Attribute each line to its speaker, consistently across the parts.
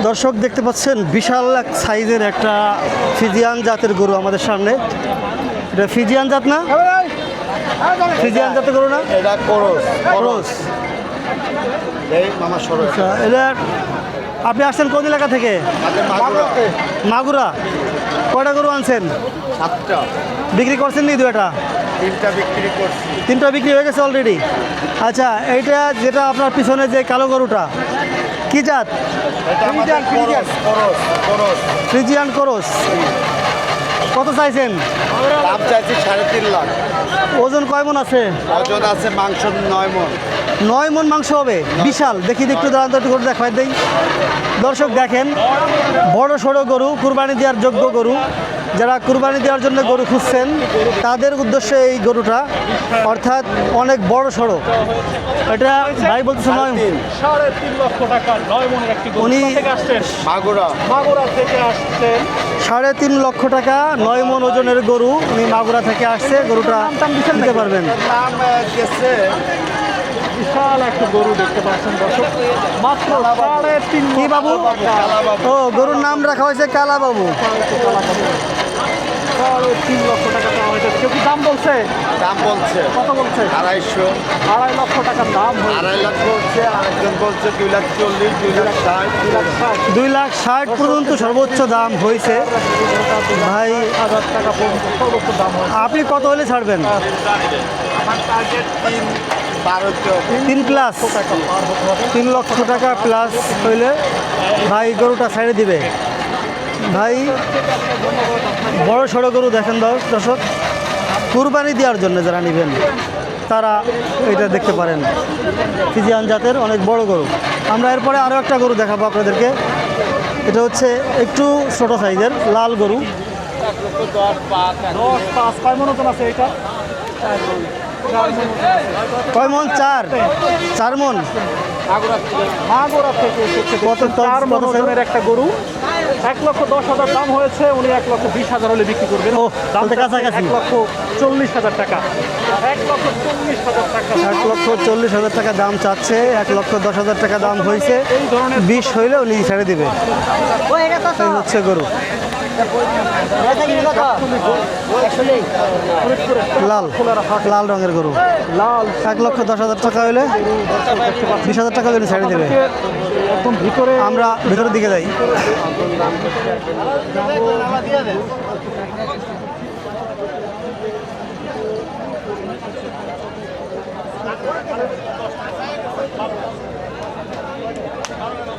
Speaker 1: দর্শক দেখতে পাচ্ছেন বিশাল এক সাইজের একটা ফিজিয়ান জাতের গরু আমাদের সামনে। এটা ফিজিয়ান জাত না? ফিজিয়ান জাতের গরু না?
Speaker 2: এটা করস
Speaker 1: ক্রস।
Speaker 2: এই মামা সরস
Speaker 1: আচ্ছা, এটা আপনি আসছেন কোন এলাকা থেকে? মাগুরা। কয়টা গরু আনছেন?
Speaker 2: 7টা,
Speaker 1: বিক্রি করছেন নি? দুটা?
Speaker 2: 3টা বিক্রি করছি।
Speaker 1: 3টা বিক্রি হয়ে গেছে অলরেডি। আচ্ছা, এইটা যেটা আপনার পিছনে যে কালো গরুটা কি জাত?
Speaker 2: এটা আমাদের করস করস করস
Speaker 1: ফ্রিজিয়ান ক্রস। কত চাইছেন?
Speaker 2: দাম চাইছি 3.5 লাখ।
Speaker 1: ওজন কয় মন আছে?
Speaker 2: ওজন আছে মাংস 9 মণ।
Speaker 1: 9 মন মাংস হবে। বিশাল। দেখি একটু দাঁড়ান তো, একটু গরু দেখাই দেই। দর্শক দেখেন, বড় সড়ো গরু, কুরবানি দেওয়ার যোগ্য গরু। যারা কুরবানি দেওয়ার জন্য গরু খুঁজছেন তাদের উদ্দেশ্যে এই গরুটা, অর্থাৎ অনেক বড় সড়ো। এটা ভাই বলতেছে
Speaker 3: 3.5 লক্ষ টাকা 9 মনের একটি গরু।
Speaker 1: উনি
Speaker 3: কোথা থেকে আসছেন?
Speaker 2: মাগুরা।
Speaker 3: মাগুরা থেকে আসছেন।
Speaker 1: 3.5 লক্ষ টাকা 9 মন ওজনের গরু। উনি মাগুরা থেকে আসছে। গরুটা নিতে পারবেন।
Speaker 2: নাম গেছে
Speaker 3: বিশাল একটা গরু দেখতে পাচ্ছেন দর্শক, মাত্র 3.5
Speaker 1: কি বাবু? ও, গরুর নাম রাখা হয়েছে কালা বাবু।
Speaker 3: 3 লক্ষ টাকা দেওয়া হয়েছে। কেউ কি দাম বলছে?
Speaker 2: দাম বলছে
Speaker 3: কত বলছে?
Speaker 2: 250,
Speaker 3: 2.5 লক্ষ টাকার দাম হয়েছে।
Speaker 2: 2.5 লাখ বলছে, আরেকজন বলছে 2,40,000, 2,60,000।
Speaker 1: 2,60,000 পর্যন্ত সর্বোচ্চ দাম হয়েছে। ভাই,
Speaker 3: 1,000 টাকা পর্যন্ত সর্বোচ্চ দাম হয়েছে।
Speaker 1: আপনি কত হলে ছাড়বেন?
Speaker 2: আমার টার্গেট 3,12,000।
Speaker 1: 3 প্লাস। 3 লক্ষ টাকা প্লাস হইলে ভাই গরুটা ছেড়ে দিবে। ভাই, বড় সড়ো গরু দেখেন দর্শক, কুরবানি দেওয়ার জন্য যারা নেবেন তারা এটা দেখতে পারেন। ফিজিয়ান জাতের অনেক বড় গরু। আমরা এরপরে আরও একটা গরু দেখাবো আপনাদেরকে। এটা হচ্ছে একটু ছোট সাইজের লাল গরু।
Speaker 3: 10.5 কয় মন ওজন আছে এটা?
Speaker 1: কয় মন? 4 মন।
Speaker 3: মাগুরা থেকে এসেছে।
Speaker 1: কত
Speaker 3: 4 মন
Speaker 1: কত
Speaker 3: ওজনের একটা গরু। 1,10,000 দাম হয়েছে। উনি 1,20,000 হলে বিক্রি করবেন।
Speaker 1: ও,
Speaker 3: দাম
Speaker 1: তাহলে কাছাকাছি।
Speaker 3: 1,40,000 টাকা। 1,40,000 টাকা।
Speaker 1: 1,40,000 টাকা দাম চাচ্ছে। 1,10,000 টাকা দাম হয়েছে। 20 হইলে উনি ছেড়ে দিবে। এই হচ্ছে গরু। লাল লাল রঙের গরু।
Speaker 3: লাল
Speaker 1: 1,10,000 টাকা হইলে 20,000 টাকা হলে উনি ছেড়ে দেবে।
Speaker 3: একদম ভিতরে।
Speaker 1: আমরা ভিতরের দিকে যাই।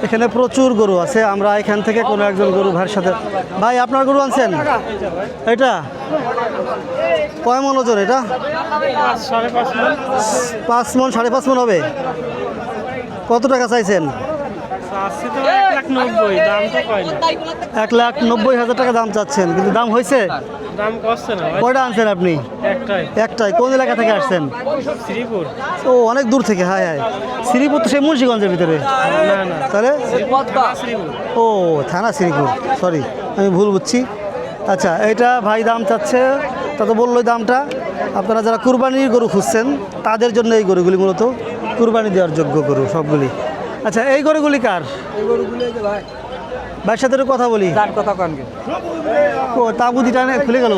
Speaker 1: এখানে প্রচুর গরু আছে। আমরা এখান থেকে কোনো একজন গরু ভাইয়ের সাথে, ভাই আপনার গরু আনছেন? এটা কয় মন ওজন? এটা 5 মন, 5.5 মন হবে। কত টাকা চাইছেন? 1,90,000 টাকা দাম চাচ্ছেন, কিন্তু দাম হয়েছে? কয়টা আনছেন আপনি? একটাই। কোন এলাকা থেকে আসছেন?
Speaker 3: শ্রীপুর।
Speaker 1: ও, অনেক দূর থেকে। হায় হায়, শ্রীপুর তো সেই মুন্সিগঞ্জের ভিতরে। তাহলে ও, থানা শ্রীপুর। সরি, আমি ভুল বুঝছি। আচ্ছা, এটা ভাই দাম চাচ্ছে, তা তো বললোই দামটা। আপনারা যারা কুরবানির গরু খুঁজছেন তাদের জন্য এই গরুগুলি মূলত কুরবানি দেওয়ার যোগ্য গরু সবগুলি। আচ্ছা, এই গরুগুলি কার? ভাইয়ের সাথে একটু কথা বলি। ও, তাবু দিটা খুলে গেল।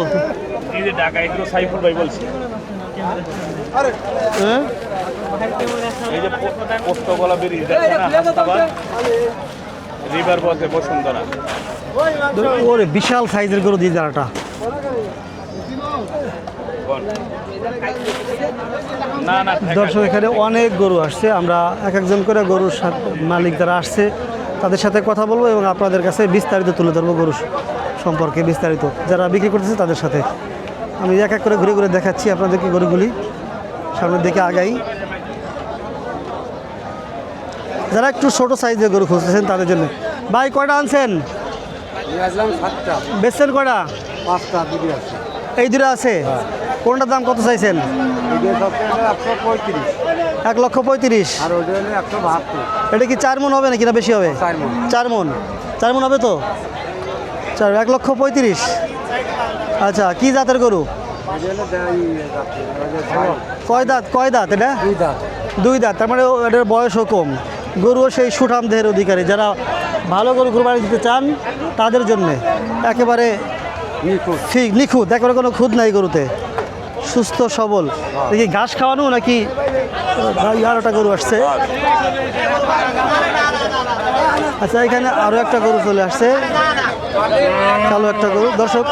Speaker 1: হ্যাঁ, ওরে বিশাল সাইজের গরু দিয়ে যারাটা। দর্শক, এখানে অনেক গরু আসছে। আমরা এক একজন করে গরুর মালিক যারা আসছে তাদের সাথে কথা বলবো এবং আপনাদের কাছে বিস্তারিত তুলে ধরবো গরু সম্পর্কে। বিস্তারিত যারা বিক্রি করতেছে তাদের সাথে আমি এক এক করে ঘুরে ঘুরে দেখাচ্ছি আপনাদেরকে গরুগুলি। সামনের দিকে আগাই। যারা একটু ছোটো সাইজের গরু খুঁজতেছেন তাদের জন্য। ভাই, কয়টা আনছেন? বেচছেন কয়টা?
Speaker 2: 5টা দিদি আছে।
Speaker 1: এই দুটো আছে। কোনটার দাম কত চাইছেন? 1,35,000।
Speaker 2: আর ওটা হলে 172।
Speaker 1: এটা কি 4 মন হবে নাকি না বেশি হবে? 4 মন। 4 মন হবে তো? 1,35,000। আচ্ছা, কি জাতের গরু? কয় দাঁত এটা?
Speaker 2: 2 দাঁত।
Speaker 1: 2 দাঁত। তার মানে এটার বয়সও কম। গরুও সেই সুঠাম দেহের অধিকারী। যারা ভালো গরু কোরবানি দিতে চান তাদের জন্যে একেবারে ঠিক নিখুঁত, একেবারে কোনো খুঁত নাই গরুতে, সুস্থ সবল। দেখি ঘাস খাওয়ানো নাকি ভাই আর একটা গরু আসছে। আচ্ছা, এখানে আরও একটা গরু চলে আসছে, কালো একটা গরু। দর্শক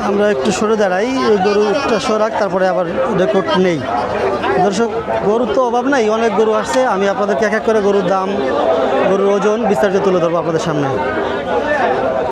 Speaker 1: আমরা একটু সরে দাঁড়াই, ওই গরুটা সরাক, তারপরে আবার রেকর্ড নেই। দর্শক গরুর তো অভাব নাই, অনেক গরু আসছে। আমি আপনাদেরকে এক এক করে গরুর দাম, গরুর ওজন বিস্তারিত তুলে ধরবো আপনাদের সামনে।